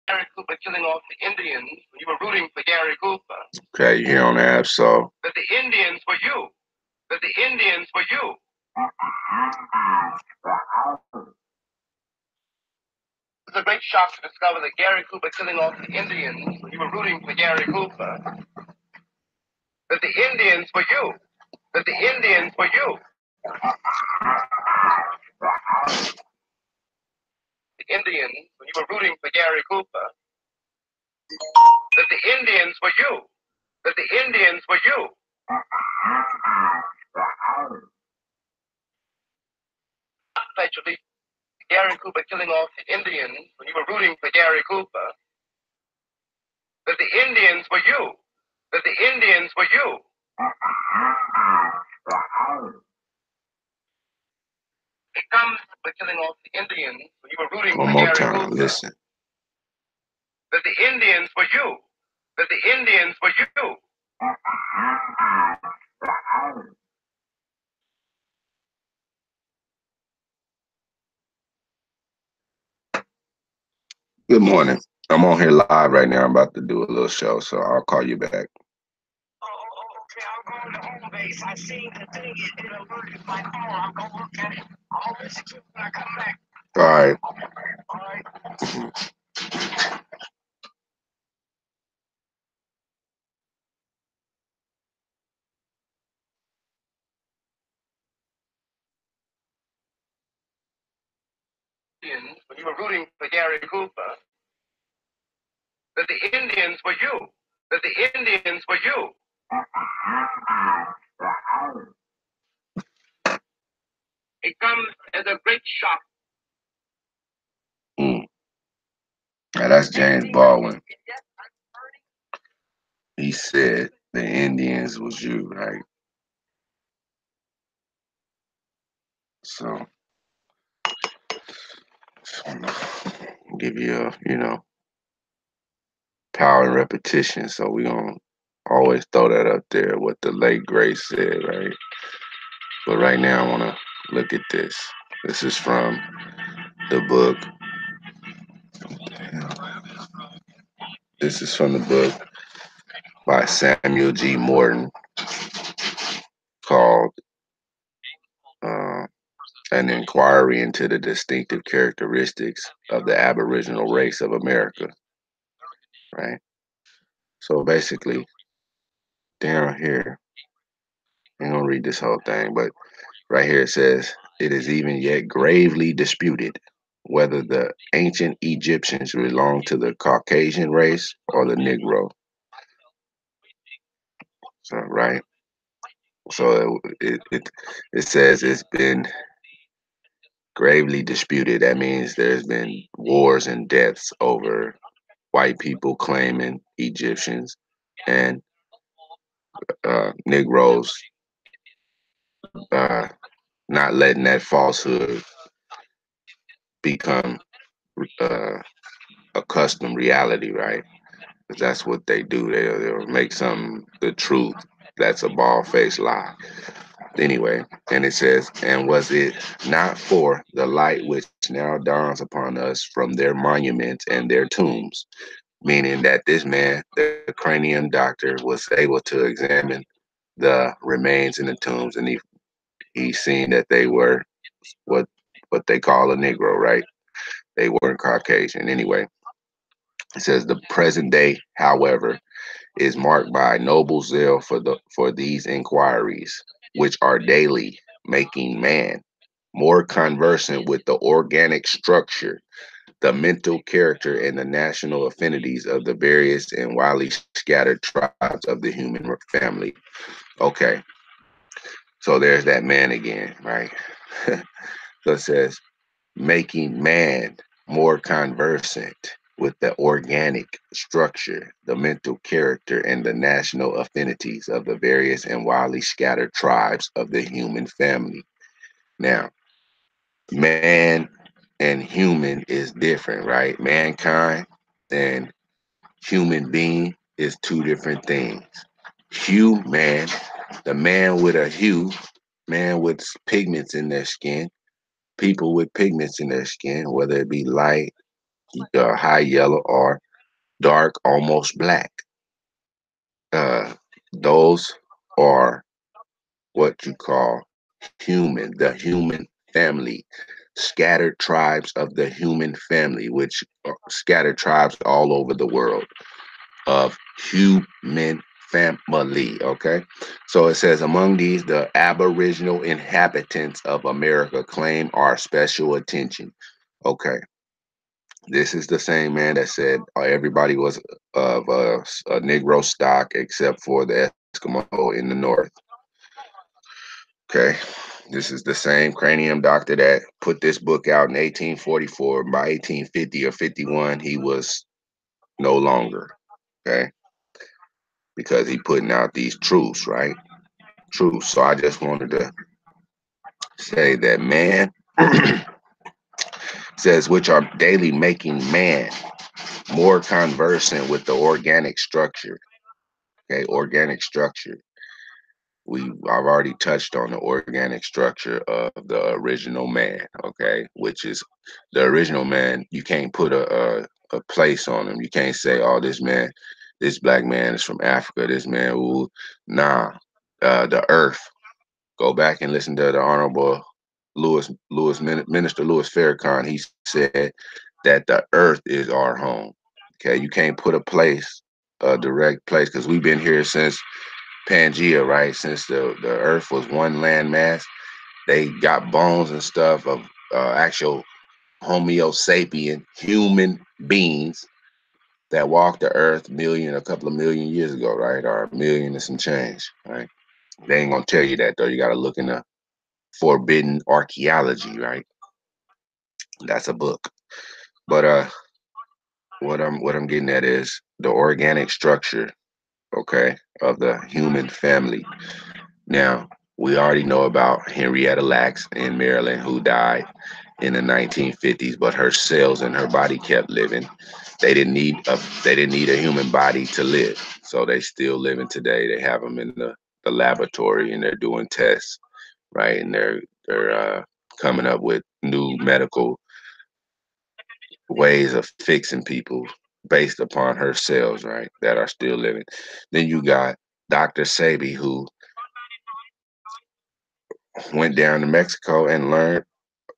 Gary Cooper killing off the Indians when you were rooting for Gary Cooper. Okay, you hear on the app, so. That the Indians were you. That the Indians were you. It's a great shock to discover that Gary Cooper killing off the Indians when you were rooting for Gary Cooper. That the Indians were you. That the Indians were you. The Indians when you were rooting for Gary Cooper. That the Indians were you. That the Indians were you. Actually, Gary Cooper killing off the Indians when you were rooting for Gary Cooper. That the Indians were you. That the Indians were you. It comes with killing off the Indians when you were rooting for Gary Cooper. One more time, listen. That the Indians were you. That the Indians were you. Good morning. I'm on here live right now. I'm about to do a little show, so I'll call you back. Okay, I'll go on the home base. I seen the thing, it alerted my phone. I'll go look at it. I'll listen to it when I come back. All right. All right. When you were rooting for Gary Cooper, that the Indians were you. That the Indians were you. It comes as a great shock. Now that's James Baldwin. He said the Indians was you, right? So, I'm gonna give you a, power and repetition. So we're gonna always throw that up there, what the late great said, right? But right now I wanna look at this. This is from the book. This is from the book by Samuel G. Morton called An Inquiry into the Distinctive Characteristics of the Aboriginal Race of America, right? So basically, down here, I'm gonna read this whole thing, but right here it says, it is even yet gravely disputed whether the ancient Egyptians belonged to the Caucasian race or the Negro. So, right? So it says it's been gravely disputed. That means there's been wars and deaths over white people claiming Egyptians and Negroes uh, not letting that falsehood become uh, a custom reality, right? Because that's what they do. They'll make something the truth that's a bald-faced lie. Anyway, and it says, and was it not for the light which now dawns upon us from their monuments and their tombs, meaning that this man, the cranium doctor, was able to examine the remains in the tombs, and he seen that they were what they call a Negro, right? They weren't Caucasian. Anyway, it says the present day, however, is marked by noble zeal for these inquiries, which are daily making man more conversant with the organic structure, the mental character, and the national affinities of the various and widely scattered tribes of the human family. Okay, so there's that man again, right? So it says, making man more conversant with the organic structure, the mental character, and the national affinities of the various and widely scattered tribes of the human family. Now, man and human is different, right? Mankind and human being is two different things. Human, the man with a hue, man with pigments in their skin, people with pigments in their skin, whether it be light, high yellow, or dark, almost black. Uh, those are what you call human, the human family, scattered tribes of the human family, which are scattered tribes all over the world of human family. Okay. So it says among these, the Aboriginal inhabitants of America claim our special attention. Okay. This is the same man that said everybody was of a Negro stock except for the Eskimo in the north. Okay. This is the same cranium doctor that put this book out in 1844. By 1850 or 51, he was no longer. Okay. Because he putting out these truths, right? Truths. So I just wanted to say that man says, which are daily making man more conversant with the organic structure. Okay. Organic structure. I've already touched on the organic structure of the original man, okay, which is the original man. You can't put a place on him. You can't say, oh, this black man is from Africa. This man, ooh, nah. The earth. Go back and listen to the Honorable Minister Louis Farrakhan. He said that the earth is our home. Okay, you can't put a direct place, because we've been here since Pangea, right? Since the Earth was one land mass, they got bones and stuff of actual Homo sapien human beings that walked the Earth a couple of million years ago, right? Or a million and some change, right? They ain't gonna tell you that though. You got to look in the forbidden archaeology, right? That's a book. But what I'm getting at is the organic structure, okay, of the human family. Now, we already know about Henrietta Lacks in Maryland, who died in the 1950s, but her cells in her body kept living. They didn't need a human body to live, so they still living today. They have them in the laboratory, and they're doing tests, right? And they're coming up with new medical ways of fixing people based upon her cells, right? That are still living. Then you got Dr. Sabi, who went down to Mexico and learned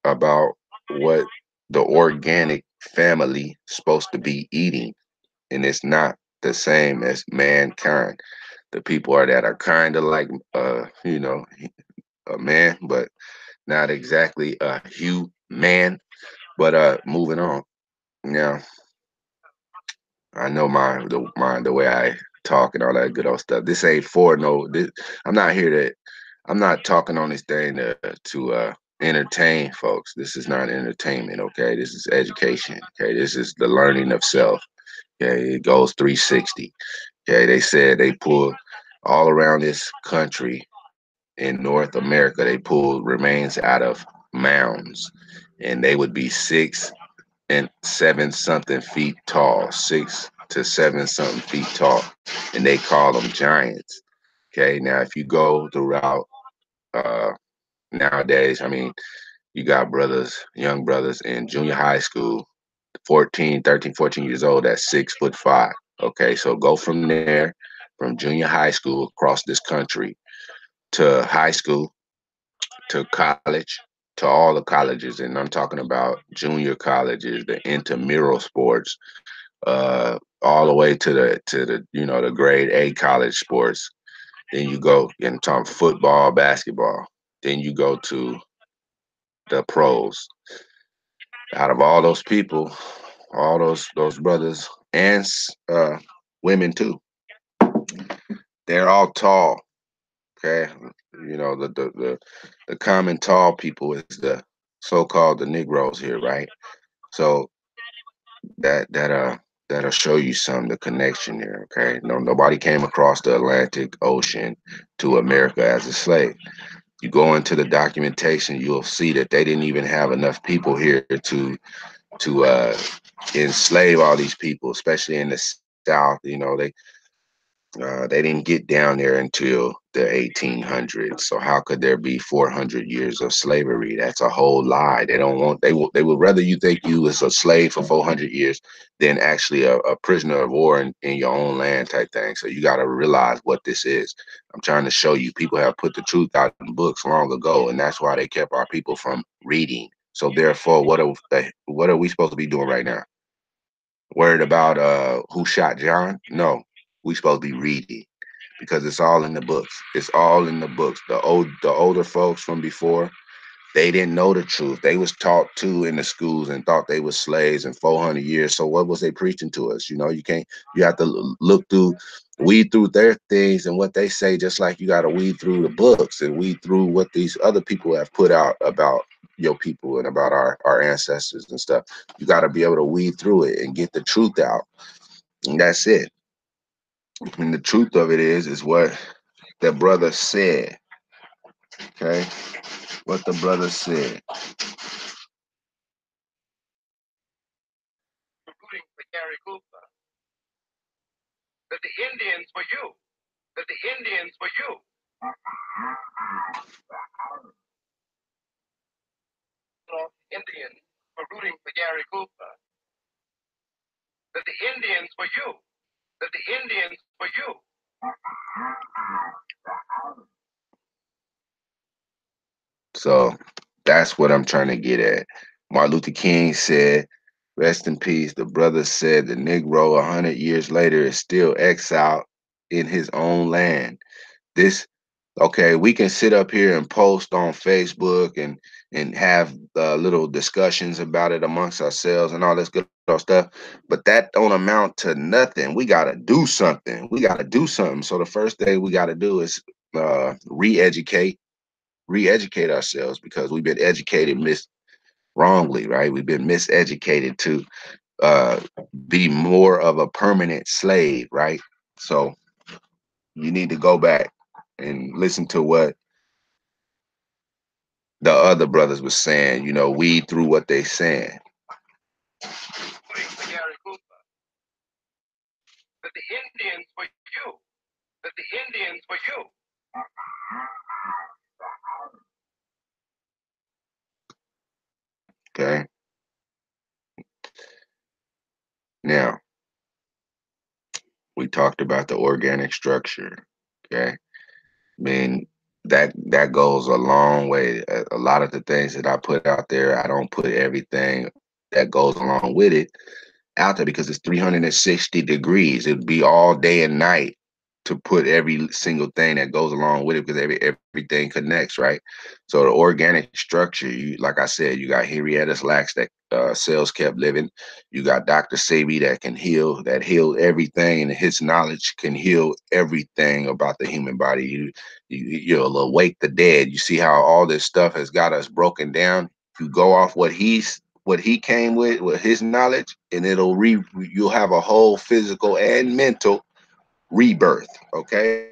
about what the organic family supposed to be eating, and it's not the same as mankind. The people that are kind of like a man, but not exactly a human. But moving on. Now, I know the way I talk and all that good old stuff. This ain't for no. I'm not here to. I'm not talking on this thing to entertain folks. This is not entertainment. Okay, this is education. Okay, this is the learning of self. Okay, it goes 360. Okay, they said they pulled all around this country in North America. They pulled remains out of mounds, and they would be 6 and 7 something feet tall, 6 to 7 something feet tall, and they call them giants. Okay, now if you go throughout uh, nowadays, I mean, you got young brothers in junior high school, 14, 13, 14 years old, that's 6'5". Okay, so go from there, from junior high school across this country to high school, to college, to all the colleges, and I'm talking about junior colleges, the intramural sports, all the way to the the grade A college sports. Then you go and talk football, basketball. Then you go to the pros. Out of all those people, all those brothers and women too, they're all tall. Okay, the common tall people is the so-called the Negroes here, right? So that that'll show you some the connection there. Okay, nobody came across the Atlantic Ocean to America as a slave. You go into the documentation, you'll see that they didn't even have enough people here to enslave all these people, especially in the South. They didn't get down there until the 1800s. So how could there be 400 years of slavery? That's a whole lie. They don't want. They would rather you think you was a slave for 400 years than actually a prisoner of war in your own land type thing. So you got to realize what this is. I'm trying to show you. People have put the truth out in books long ago, and that's why they kept our people from reading. So therefore, what are we supposed to be doing right now? Worried about who shot John? No, we supposed to be reading because it's all in the books. It's all in the books. The older folks from before, they didn't know the truth. They was taught to in the schools and thought they were slaves in 400 years. So what was they preaching to us? You know, you have to look through, weed through their things and what they say, just like you got to weed through the books and weed through what these other people have put out about your people and about our ancestors and stuff. You got to be able to weed through it and get the truth out. And that's it. And the truth of it is what the brother said. Okay. What the brother said. That the Indians were you. That the Indians were you. Indians were rooting for Gary Cooper. That the Indians were you. That the Indians were you. So that's what I'm trying to get at. Martin Luther King said, rest in peace. The brother said the Negro 100 years later is still exiled in his own land. This Okay, we can sit up here and post on Facebook and have little discussions about it amongst ourselves and all this good old stuff, but that don't amount to nothing. We got to do something. We got to do something. So the first thing we got to do is re-educate ourselves because we've been educated wrongly, right? We've been miseducated to uh, be more of a permanent slave, right? So you need to go back and listen to what the other brothers was saying, weed through what they saying. That the Indians were you. That the Indians were you. Okay. Now, we talked about the organic structure. Okay. I mean, that goes a long way. A lot of the things that I put out there, I don't put everything that goes along with it out there because it's 360 degrees. It'd be all day and night to put every single thing that goes along with it because everything connects, right? So the organic structure, you like I said, you got Henrietta Lacks that cells kept living. You got Dr. Sebi that can heal, that healed everything, and his knowledge can heal everything about the human body. You'll awake the dead. You see how all this stuff has got us broken down. You go off what he came with his knowledge, and you'll have a whole physical and mental rebirth. Okay,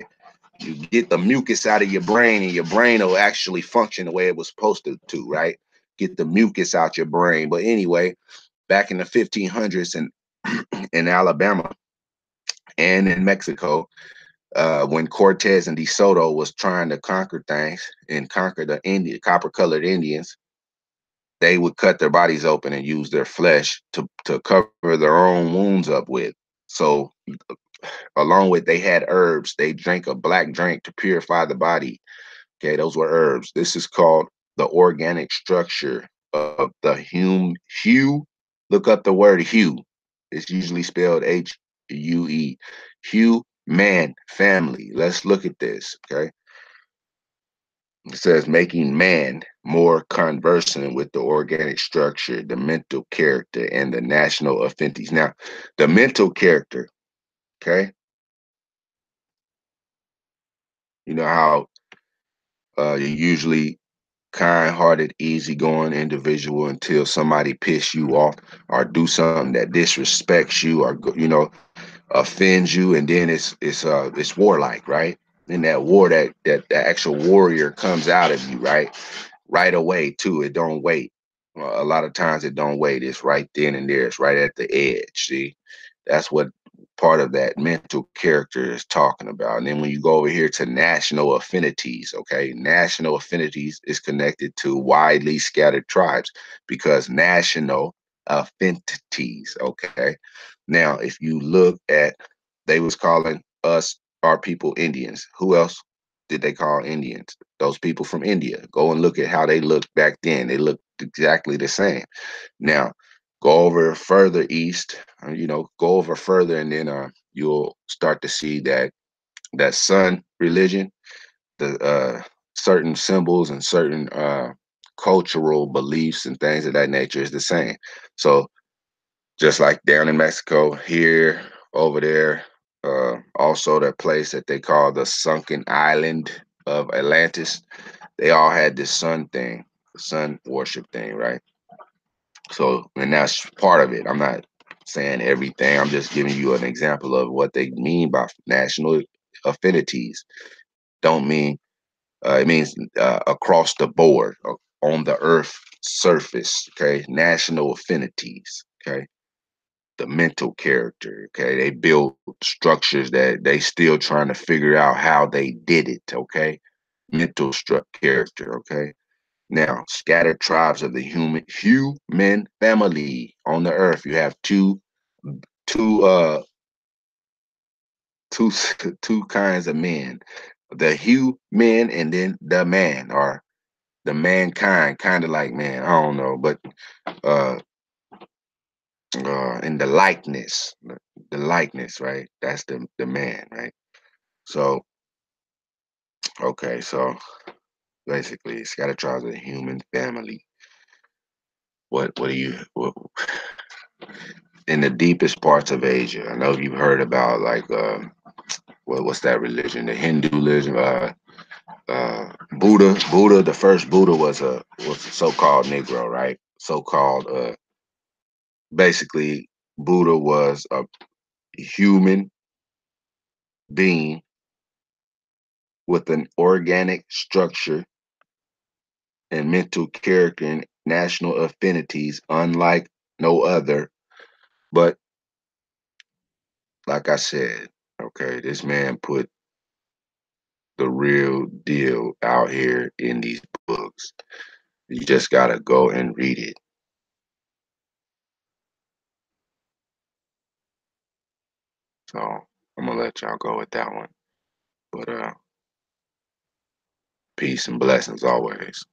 you get the mucus out of your brain, and your brain will actually function the way it was supposed to, right? Get the mucus out your brain. But anyway, back in the 1500s in Alabama and in Mexico, when Cortez and De Soto was trying to conquer things and conquer the copper colored Indians, they would cut their bodies open and use their flesh to cover their own wounds up with. So along with they had herbs, they drank a black drink to purify the body. Okay, those were herbs. This is called the organic structure of the hue. Look up the word hue. It's usually spelled Hue. Hue, man, family. Let's look at this. Okay. It says making man more conversant with the organic structure, the mental character, and the national affinities. Now, the mental character, okay, you know how you're usually kind-hearted, easygoing individual until somebody piss you off or do something that disrespects you or offends you, and then it's warlike, right? In that war, that the actual warrior comes out of you, right away too. It don't wait. A lot of times it don't wait. It's right then and there. It's right at the edge. See, that's what part of that mental character is talking about. And then when you go over here to national affinities, okay, national affinities is connected to widely scattered tribes because national affinities, okay. Now, if you look at, they was calling us, our people, Indians. Who else did they call Indians? Those people from India. Go and look at how they looked back then. They looked exactly the same. Now, go over further east, go over further, and then you'll start to see that sun religion, the certain symbols and certain cultural beliefs and things of that nature is the same. So just like down in Mexico, here, over there, also that place that they call the sunken island of Atlantis, they all had this sun thing, the sun worship thing, right? So, and that's part of it. I'm not saying everything. I'm just giving you an example of what they mean by national affinities. Don't mean it means across the board on the earth surface. Okay, national affinities. Okay, the mental character. Okay, they build structures that they still trying to figure out how they did it. Okay, mental character. Okay. Now, scattered tribes of the human family on the earth. You have two two two kinds of men. The human and then the man, or the mankind, kind of like man, I don't know, but uh in the likeness, right? That's the man, right? So okay, so basically scattered tribes of the human family. What do you in the deepest parts of Asia? I know you've heard about like what's that religion? The Hindu religion. Buddha. The first Buddha was a so-called Negro, right? So-called. Basically, Buddha was a human being with an organic structure and mental character and national affinities, unlike no other. But like I said, okay, this man put the real deal out here in these books. You just gotta go and read it. So I'm gonna let y'all go with that one. But peace and blessings always.